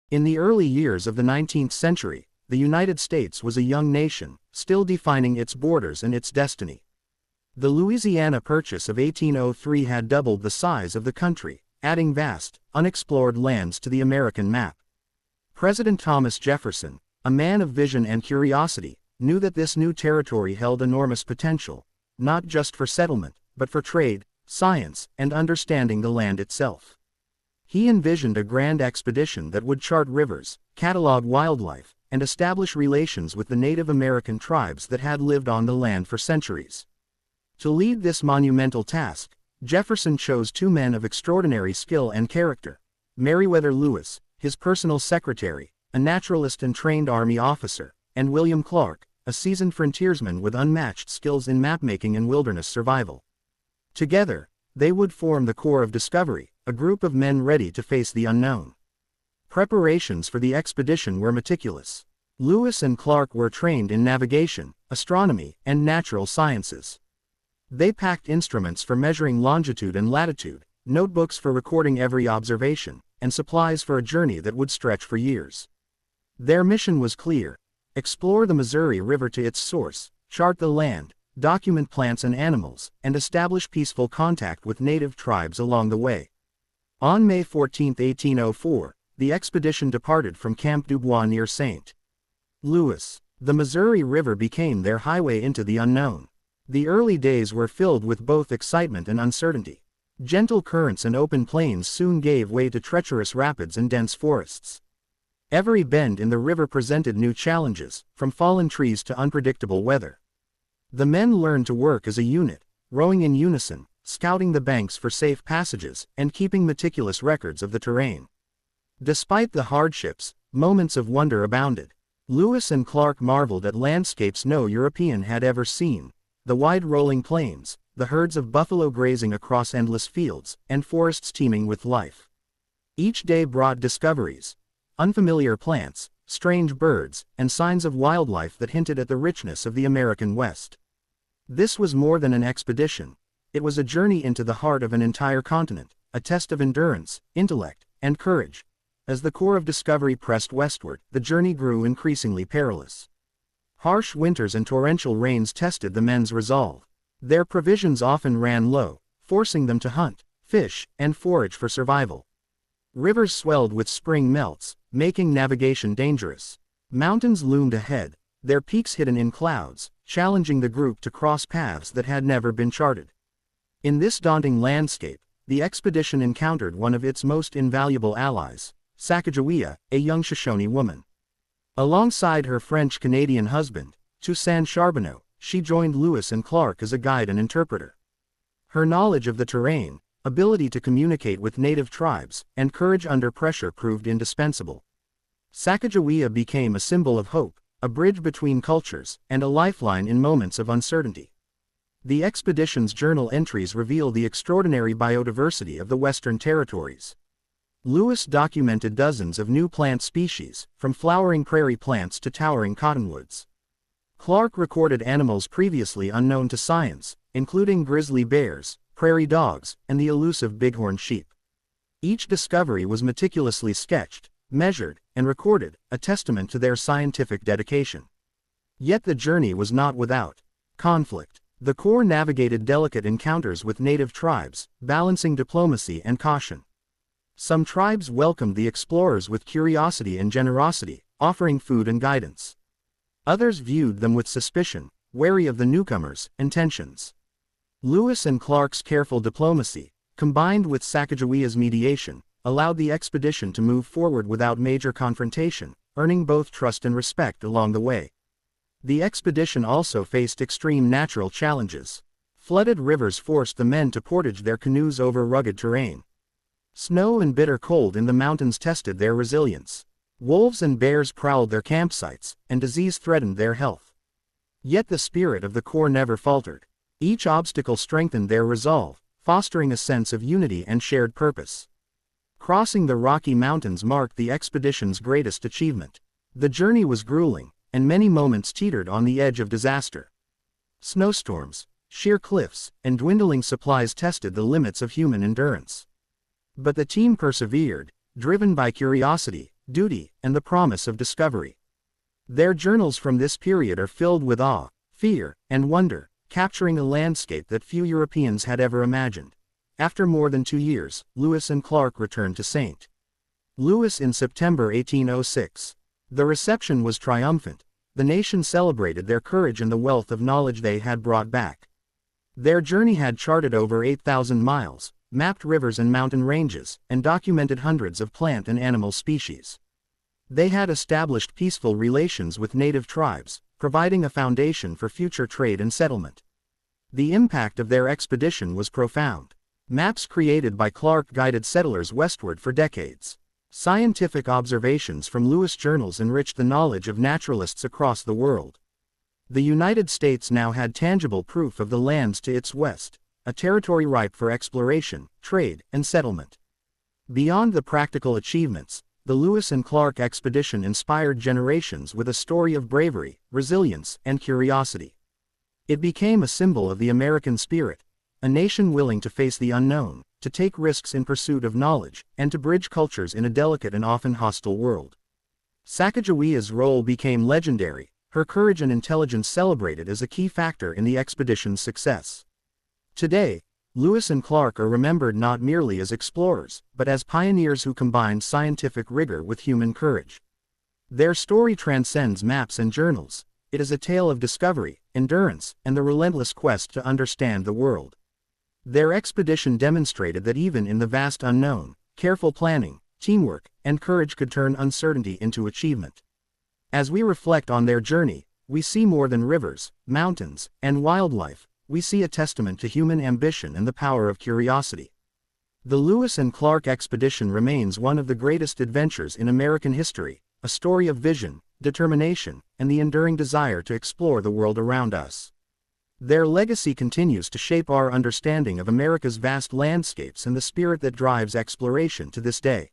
In the early years of the 19th century, the United States was a young nation, still defining its borders and its destiny. The Louisiana Purchase of 1803 had doubled the size of the country, adding vast, unexplored lands to the American map. President Thomas Jefferson, a man of vision and curiosity, knew that this new territory held enormous potential, not just for settlement, but for trade, science, and understanding the land itself. He envisioned a grand expedition that would chart rivers, catalog wildlife, and establish relations with the Native American tribes that had lived on the land for centuries. To lead this monumental task, Jefferson chose two men of extraordinary skill and character: Meriwether Lewis, his personal secretary, a naturalist and trained army officer, and William Clark, a seasoned frontiersman with unmatched skills in mapmaking and wilderness survival. Together, they would form the Corps of Discovery, a group of men ready to face the unknown. Preparations for the expedition were meticulous. Lewis and Clark were trained in navigation, astronomy, and natural sciences. They packed instruments for measuring longitude and latitude, notebooks for recording every observation, and supplies for a journey that would stretch for years. Their mission was clear: explore the Missouri River to its source, chart the land, document plants and animals, and establish peaceful contact with native tribes along the way. On May 14, 1804, the expedition departed from Camp Dubois near St. Louis. The Missouri River became their highway into the unknown. The early days were filled with both excitement and uncertainty. Gentle currents and open plains soon gave way to treacherous rapids and dense forests. Every bend in the river presented new challenges, from fallen trees to unpredictable weather. The men learned to work as a unit, rowing in unison, scouting the banks for safe passages, and keeping meticulous records of the terrain. Despite the hardships, moments of wonder abounded. Lewis and Clark marveled at landscapes no European had ever seen: the wide rolling plains, the herds of buffalo grazing across endless fields, and forests teeming with life. Each day brought discoveries: unfamiliar plants, strange birds, and signs of wildlife that hinted at the richness of the American West. This was more than an expedition. It was a journey into the heart of an entire continent, a test of endurance, intellect, and courage. As the Corps of Discovery pressed westward, the journey grew increasingly perilous. Harsh winters and torrential rains tested the men's resolve. Their provisions often ran low, forcing them to hunt, fish, and forage for survival. Rivers swelled with spring melts, making navigation dangerous. Mountains loomed ahead, their peaks hidden in clouds, challenging the group to cross paths that had never been charted. In this daunting landscape, the expedition encountered one of its most invaluable allies: Sacagawea, a young Shoshone woman. Alongside her French-Canadian husband, Toussaint Charbonneau, she joined Lewis and Clark as a guide and interpreter. Her knowledge of the terrain, ability to communicate with native tribes, and courage under pressure proved indispensable. Sacagawea became a symbol of hope, a bridge between cultures, and a lifeline in moments of uncertainty. The expedition's journal entries reveal the extraordinary biodiversity of the Western Territories. Lewis documented dozens of new plant species, from flowering prairie plants to towering cottonwoods. Clark recorded animals previously unknown to science, including grizzly bears, prairie dogs, and the elusive bighorn sheep. Each discovery was meticulously sketched, measured, and recorded, a testament to their scientific dedication. Yet the journey was not without conflict. The Corps navigated delicate encounters with native tribes, balancing diplomacy and caution. Some tribes welcomed the explorers with curiosity and generosity, offering food and guidance. Others viewed them with suspicion, wary of the newcomers' intentions. Lewis and Clark's careful diplomacy, combined with Sacagawea's mediation, allowed the expedition to move forward without major confrontation, earning both trust and respect along the way. The expedition also faced extreme natural challenges. Flooded rivers forced the men to portage their canoes over rugged terrain. Snow and bitter cold in the mountains tested their resilience. Wolves and bears prowled their campsites, and disease threatened their health. Yet the spirit of the Corps never faltered. Each obstacle strengthened their resolve, fostering a sense of unity and shared purpose. Crossing the Rocky Mountains marked the expedition's greatest achievement. The journey was grueling, and many moments teetered on the edge of disaster. Snowstorms, sheer cliffs, and dwindling supplies tested the limits of human endurance. But the team persevered, driven by curiosity, duty, and the promise of discovery. Their journals from this period are filled with awe, fear, and wonder, capturing a landscape that few Europeans had ever imagined. After more than 2 years, Lewis and Clark returned to St. Louis in September 1806. The reception was triumphant. The nation celebrated their courage and the wealth of knowledge they had brought back. Their journey had charted over 8,000 miles, mapped rivers and mountain ranges, and documented hundreds of plant and animal species. They had established peaceful relations with native tribes, providing a foundation for future trade and settlement. The impact of their expedition was profound. Maps created by Clark guided settlers westward for decades. Scientific observations from Lewis journals enriched the knowledge of naturalists across the world. The United States now had tangible proof of the lands to its west, a territory ripe for exploration, trade, and settlement. Beyond the practical achievements, the Lewis and Clark expedition inspired generations with a story of bravery, resilience, and curiosity. It became a symbol of the American spirit, a nation willing to face the unknown, to take risks in pursuit of knowledge, and to bridge cultures in a delicate and often hostile world. Sacagawea's role became legendary, her courage and intelligence celebrated as a key factor in the expedition's success. Today, Lewis and Clark are remembered not merely as explorers, but as pioneers who combined scientific rigor with human courage. Their story transcends maps and journals. It is a tale of discovery, endurance, and the relentless quest to understand the world. Their expedition demonstrated that even in the vast unknown, careful planning, teamwork, and courage could turn uncertainty into achievement. As we reflect on their journey, we see more than rivers, mountains, and wildlife. We see a testament to human ambition and the power of curiosity. The Lewis and Clark expedition remains one of the greatest adventures in American history, a story of vision, determination, and the enduring desire to explore the world around us. Their legacy continues to shape our understanding of America's vast landscapes and the spirit that drives exploration to this day.